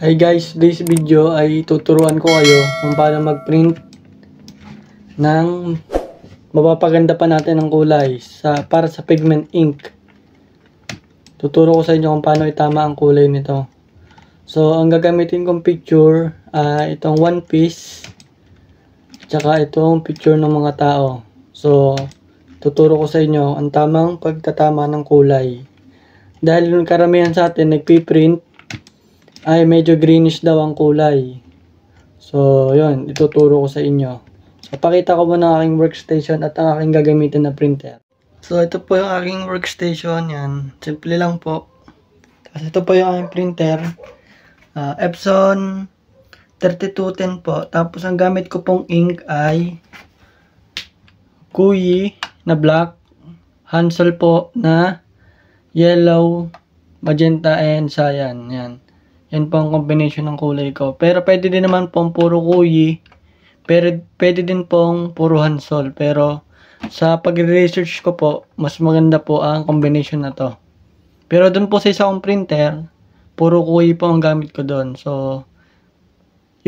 Hi guys, this video ay tuturuan ko kayo kung paano mag-print ng mapapaganda pa natin ng kulay para sa pigment ink. Tuturo ko sa inyo kung paano itama ang kulay nito. So, ang gagamitin kong picture ay itong one piece tsaka itong picture ng mga tao. So, tuturo ko sa inyo ang tamang pagtatama ng kulay. Dahil karamihan sa atin nagpiprint ay medyo greenish daw ang kulay. So, yun, ituturo ko sa inyo. So, pakita ko muna ang aking workstation at ang aking gagamitin na printer. So, ito po yung aking workstation. Yan, simple lang po. Tapos ito po yung aking printer. Epson 3210 po. Tapos ang gamit ko pong ink ay Kuyi na black, Hansol po na yellow, magenta, and cyan. Yan. Yan po ang combination ng kulay ko. Pero pwede din naman pong puro Kuyi. Pero pwede din pong puro Hansol. Pero sa pag-research ko po, mas maganda po ang combination na to. Pero dun po sa isa kong printer, puro Kuyi po ang gamit ko doon. So,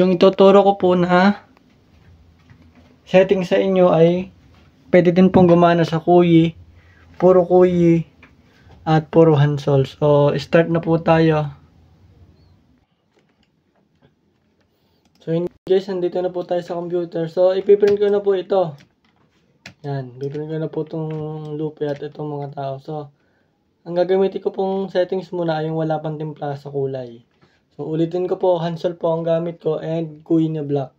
yung ituturo ko po na setting sa inyo ay pwede din pong gumana sa Kuyi, puro Kuyi, at puro Hansol. So, start na po tayo. So, guys, nandito na po tayo sa computer. So, ipiprint ko na po ito. Yan, ipiprint ko na po itong lupi at itong mga tao. So, ang gagamitin ko pong settings muna ay yung wala pang timpla sa kulay. So, ulitin ko po, Hansol po ang gamit ko and Kuyi na black.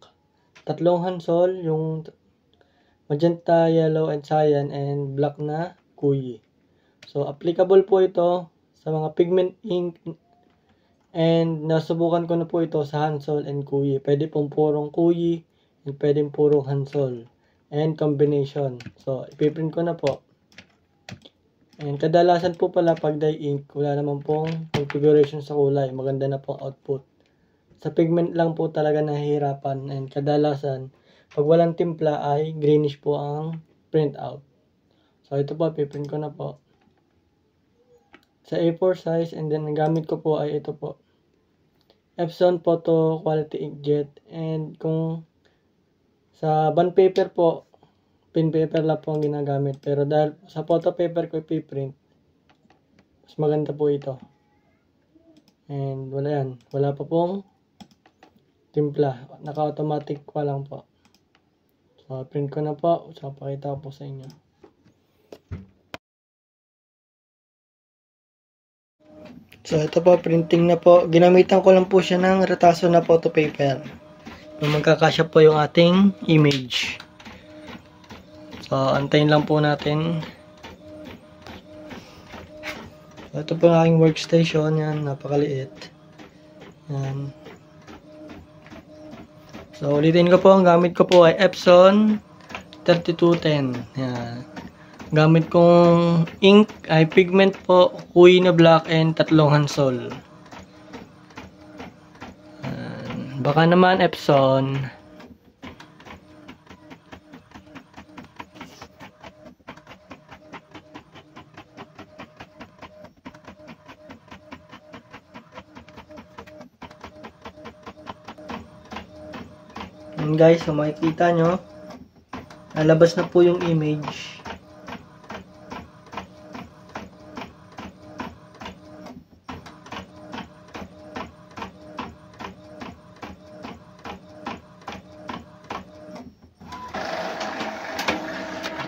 Tatlong Hansol, yung magenta, yellow, and cyan, and black na Kuyi. So, applicable po ito sa mga pigment ink. And nasubukan ko na po ito sa Hansol and Kuyi. Pwede pong purong Kuyi and pwedeng purong Hansol. And combination. So, ipiprint ko na po. And kadalasan po pala pag dye ink, wala naman pong configuration sa kulay. Maganda na pong output. Sa pigment lang po talaga nahihirapan. And kadalasan, pag walang timpla ay greenish po ang print out. So, ito po, ipiprint ko na po. Sa A4 size, and then ang gamit ko po ay ito po. Epson Photo Quality Inkjet. And kung sa bond paper po, pin paper lang po ang ginagamit. Pero dahil sa photo paper ko ipiprint, mas maganda po ito. And wala yan. Wala pa pong timpla. Naka-automatic pa lang po. So, print ko na po. So, pakita ko po sa inyo. So, ito po, printing na po. Ginamitan ko lang po siya ng retaso na photo paper. Yung magkakasya po yung ating image. So, antayin lang po natin. So, ito po yung aking workstation. Yan, napakaliit. Yan. So, ulitin ko po, ang gamit ko po ay Epson 3210. Yan. Gamit kong ink ay pigment po, Kuyi na black, and tatlong Hansol. Baka naman Epson. And guys, so makikita nyo, nalabas na po yung image.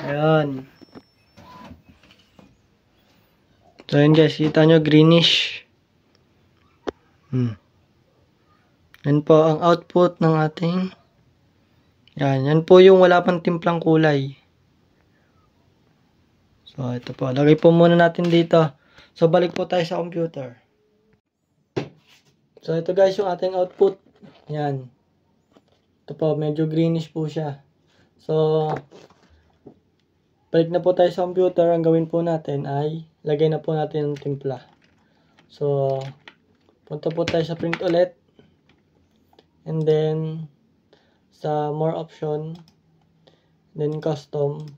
Ayan. So, yun guys, kita nyo, greenish. Yan po ang output ng ating. Yan po yung wala pang timplang kulay. So, ito po. Lagay po muna natin dito. So, balik po tayo sa computer. So, ito guys yung ating output. Yan. Ito po, medyo greenish po siya. So, balik na po tayo sa computer. Ang gawin po natin ay lagay na po natin ng timpla. So, punta po tayo sa print ulit. And then, sa more option. Then, custom.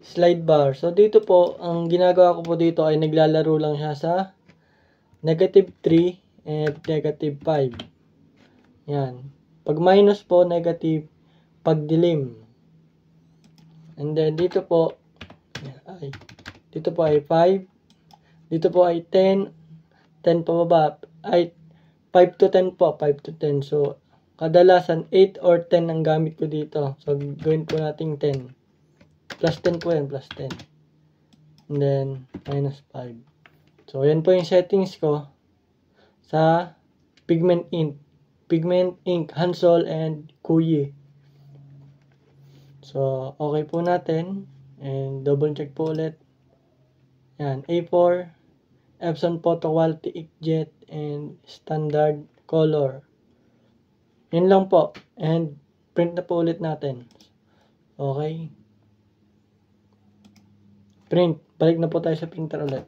Slide bar. So, dito po, ang ginagawa ko po dito ay naglalaro lang siya sa negative 3, and negative 5. Yan. Pag minus po, negative. Pag dilim. And then, dito po ay 5. Dito po ay 10. 10 pababa. Ay, 5 to 10 po. 5 to 10. So, kadalasan 8 or 10 ang gamit ko dito. So, gawin po natin 10. Plus 10 po yan. Plus 10. And then, minus 5. So, yan po yung settings ko sa Pigment Ink, Hansol, and Kuyi. So, okay po natin. And double check po ulit. Yan, A4, Epson Photo Quality Inkjet, and Standard Color. Yan lang po. And print na po ulit natin. Okay. Print. Balik na po tayo sa printer ulit.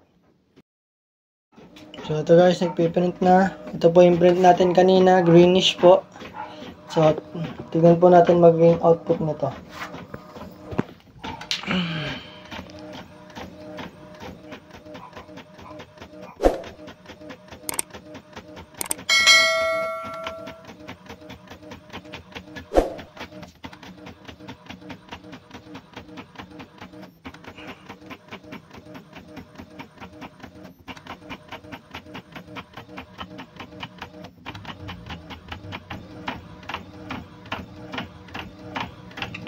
So, ito guys, nagpiprint na. Ito po yung print natin kanina. Greenish po. So, tignan po natin magiging output nito.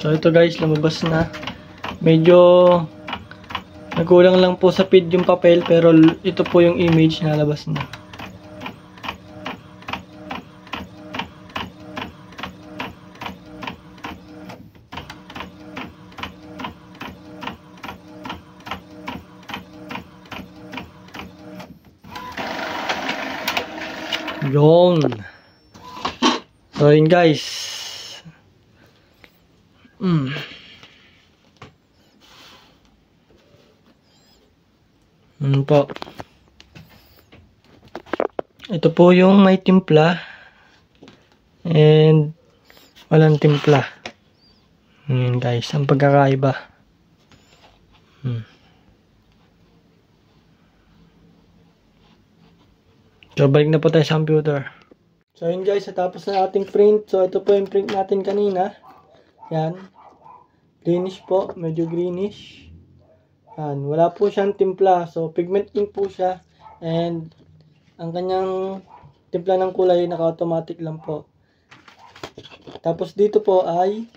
So ito guys, lumabas na. Medyo nagkulang lang po sa feed yung papel, pero ito po yung image na labas na. Yun. So yun guys. Po. Ito po yung may timpla and walang timpla. Yun guys, ang pagkakaiba. So balik na po tayo sa computer. So yun guys, natapos na ating print. So ito po yung print natin kanina. Yan. Greenish po, medyo greenish. Yan, wala po siyang timpla. So, pigment ink po siya. And, ang kanyang timpla ng kulay, naka-automatic lang po. Tapos, dito po ay,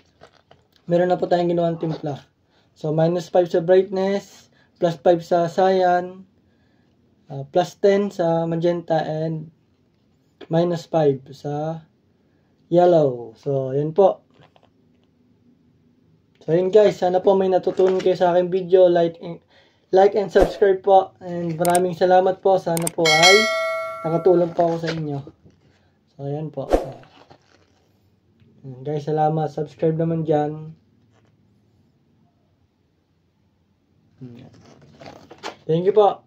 meron na po tayong ginawang timpla. So, minus 5 sa brightness, plus 5 sa cyan, plus 10 sa magenta, and minus 5 sa yellow. So, yun po. So yun guys, sana po may natutunan kayo sa aking video. Like and subscribe po. And maraming salamat po. Sana po ay nakatulong po ako sa inyo. So yan po. Guys, salamat. Subscribe naman dyan. Thank you po.